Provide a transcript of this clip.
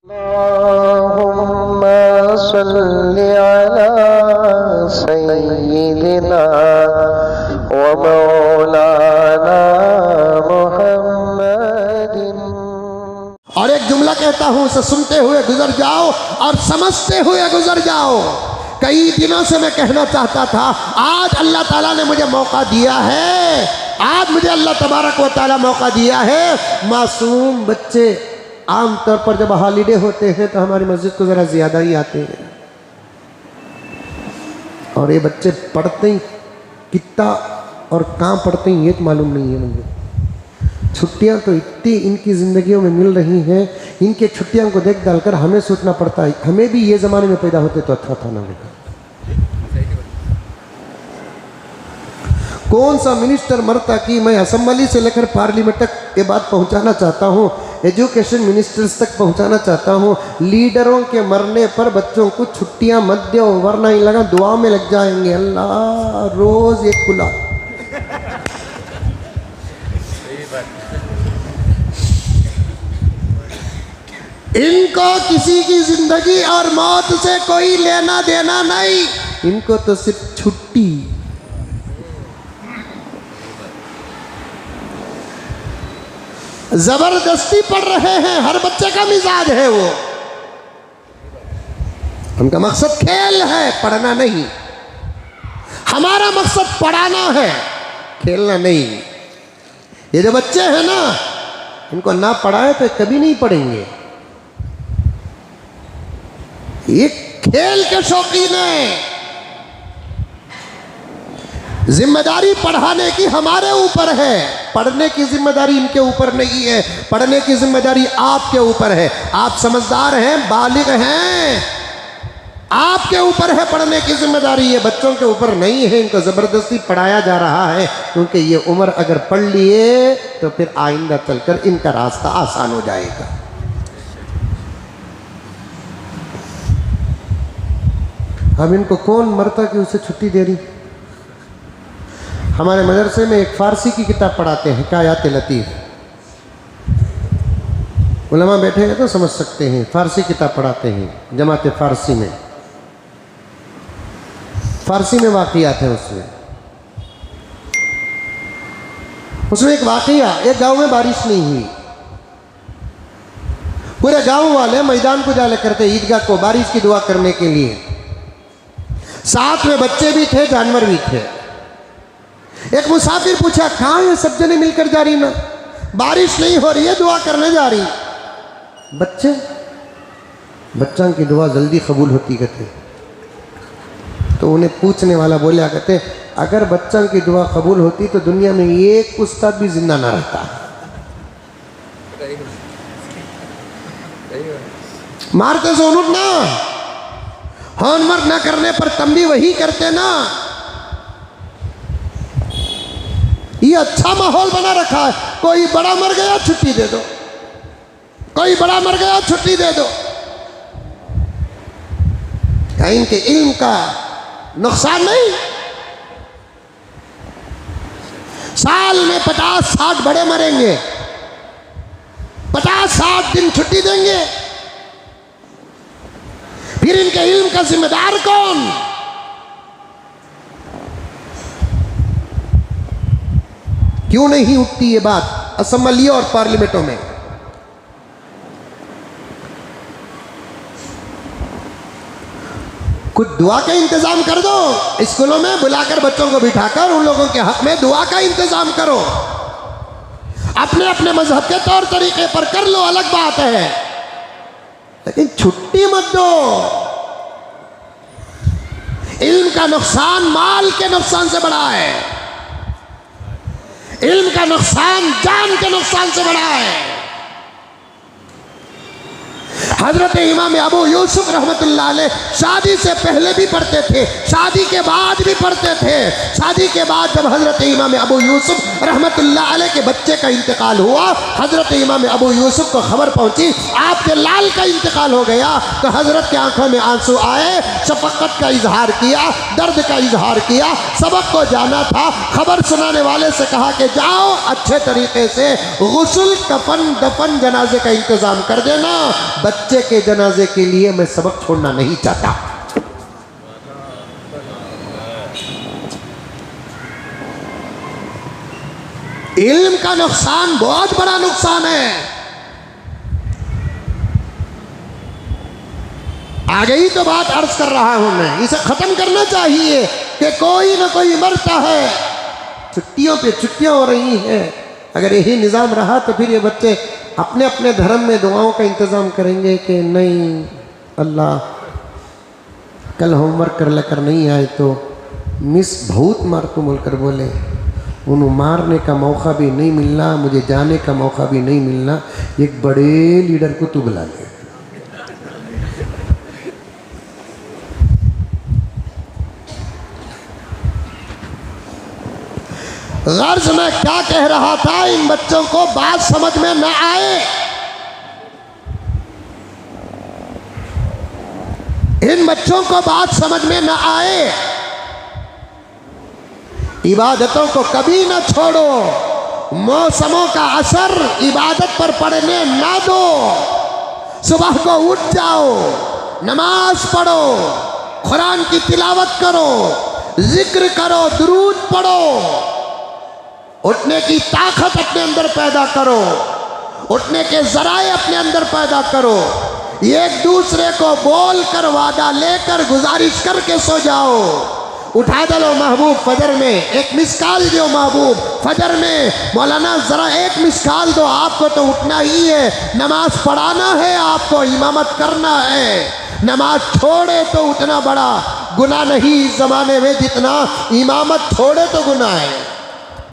अल्लाहुम्मा सल्लि अला सय्यिदिना व मौलाना मुहम्मदिन। और एक जुमला कहता हूँ, उसे सुनते हुए गुजर जाओ और समझते हुए गुजर जाओ। कई दिनों से मैं कहना चाहता था, आज अल्लाह ताला ने मुझे मौका दिया है, आज मुझे अल्लाह तबारक व ताला मौका दिया है। मासूम बच्चे आमतौर पर जब हॉलीडे होते हैं तो हमारी मस्जिद को ज़रा ज़्यादा ही आते हैं, और ये बच्चे पढ़ते ही कितना और कहाँ पढ़ते हैं ये तो मालूम नहीं है मुझे। छुट्टियां तो इतनी इनकी ज़िंदगियों में मिल रही हैं, इनके छुट्टियां को देख डालकर हमें सोचना पड़ता है, हमें भी ये ज़माने में पैदा होते तो अच्छा था ना बेटा। कौन सा मिनिस्टर मरता कि मैं असम्बली से लेकर पार्लियामेंट तक ये बात पहुंचाना चाहता हूं, एजुकेशन मिनिस्टर्स तक पहुंचाना चाहता हूं, लीडरों के मरने पर बच्चों को छुट्टियां मत दो, वरना ही लगा दुआ में लग जाएंगे। अल्लाह रोज एक खुला। इनको किसी की जिंदगी और मौत से कोई लेना देना नहीं, इनको तो सिर्फ छुट्टी। जबरदस्ती पढ़ रहे हैं, हर बच्चे का मिजाज है वो, उनका मकसद खेल है, पढ़ना नहीं। हमारा मकसद पढ़ाना है, खेलना नहीं। ये जो बच्चे हैं ना, इनको ना पढ़ाए तो कभी नहीं पढ़ेंगे। ये खेल के शौकीन है। जिम्मेदारी पढ़ाने की हमारे ऊपर है, पढ़ने की जिम्मेदारी इनके ऊपर नहीं है, पढ़ने की जिम्मेदारी आपके ऊपर है। आप समझदार हैं, बालिग हैं, आपके ऊपर है पढ़ने की जिम्मेदारी, ये बच्चों के ऊपर नहीं है। इनको ज़बरदस्ती पढ़ाया जा रहा है, क्योंकि ये उम्र अगर पढ़ लिए तो फिर आइंदा चलकर इनका रास्ता आसान हो जाएगा। अब इनको कौन मरता कि उसे छुट्टी दे रही। हमारे मदरसे में एक फ़ारसी की किताब पढ़ाते हैं, हिकायात लतीफ़। उलमा बैठे हैं तो समझ सकते हैं, फ़ारसी किताब पढ़ाते हैं जमात फ़ारसी में। फ़ारसी में वाक़ियात है, उसमें एक वाक़िया, एक गांव में बारिश नहीं हुई, पूरे गांव वाले मैदान को जाले करते ईदगाह को बारिश की दुआ करने के लिए। साथ में बच्चे भी थे, जानवर भी थे। एक मुसाफिर पूछा, कहाँ है सब जने मिलकर जा रही ना, बारिश नहीं हो रही है, दुआ करने जा रही। बच्चों की दुआ जल्दी कबूल होती कहते। तो उन्हें पूछने वाला बोला, कहते अगर बच्चों की दुआ कबूल होती तो दुनिया में एक उस्ताद भी जिंदा ना रहता। मारते से उठना, होमवर्क ना करने पर तंबी वही करते ना। ये अच्छा माहौल बना रखा है, कोई बड़ा मर गया छुट्टी दे दो, कोई बड़ा मर गया छुट्टी दे दो। क्या इनके इल्म का नुकसान नहीं? साल में 50-60 बड़े मरेंगे, 50-60 दिन छुट्टी देंगे, फिर इनके इल्म का जिम्मेदार कौन? क्यों नहीं उठती ये बात असम्बलियों और पार्लियामेंटों में? कुछ दुआ का इंतजाम कर दो, स्कूलों में बुलाकर बच्चों को बिठाकर उन लोगों के हक में दुआ का इंतजाम करो। अपने अपने मजहब के तौर तरीके पर कर लो, अलग बात है, लेकिन छुट्टी मत दो। इल्म का नुकसान माल के नुकसान से बड़ा है, इल्म का नुकसान जान के नुकसान से बड़ा है। हजरत इमाम अबू यूसुफ रहमतुल्लाह अलैह शादी से पहले भी पढ़ते थे, शादी के बाद भी पढ़ते थे। शादी के बाद जब हजरत इमाम अबू यूसुफ रहमतुल्लाह अलैह के बच्चे का इंतकाल हुआ, हजरत इमाम अबू यूसुफ को खबर पहुंची आपके लाल का इंतकाल हो गया, तो हजरत की आंखों में आंसू आए, शफकत का इजहार किया, दर्द का इजहार किया। सबक को जाना था, खबर सुनाने वाले से कहा कि जाओ अच्छे तरीके से गुस्ल, कफन, दफन, जनाजे का इंतजाम कर देना। बच्चे के जनाजे के लिए मैं सबक छोड़ना नहीं चाहता। इल्म का नुकसान बहुत बड़ा नुकसान है। आगे ही तो बात अर्ज कर रहा हूं मैं, इसे खत्म करना चाहिए कि कोई ना कोई मरता है, छुट्टियों पे छुट्टियां हो रही हैं। अगर यही निज़ाम रहा तो फिर ये बच्चे अपने अपने धर्म में दुआओं का इंतज़ाम करेंगे कि नहीं अल्लाह कल होमवर्क कर लेकर नहीं आए तो मिस बहुत मार को बोलकर बोले, उन्हें मारने का मौका भी नहीं मिलना, मुझे जाने का मौका भी नहीं मिलना, एक बड़े लीडर को तू बुला ले। गर्ज मैं क्या कह रहा था, इन बच्चों को बात समझ में न आए, इन बच्चों को बात समझ में न आए। इबादतों को कभी न छोड़ो, मौसमों का असर इबादत पर पड़ने ना दो। सुबह को उठ जाओ, नमाज पढ़ो, कुरान की तिलावत करो, जिक्र करो, दुरूद पढ़ो, उठने की ताकत अपने अंदर पैदा करो, उठने के जराए अपने अंदर पैदा करो। एक दूसरे को बोल कर वादा लेकर गुजारिश करके सो जाओ। उठा दलो महबूब फजर में, एक मिसकाल दो महबूब फजर में, मौलाना ज़रा एक मिसकाल दो, आपको तो उठना ही है, नमाज पढ़ाना है, आपको इमामत करना है। नमाज छोड़े तो उतना बड़ा गुनाह नहीं इस ज़माने में जितना इमामत छोड़े तो गुनाह है।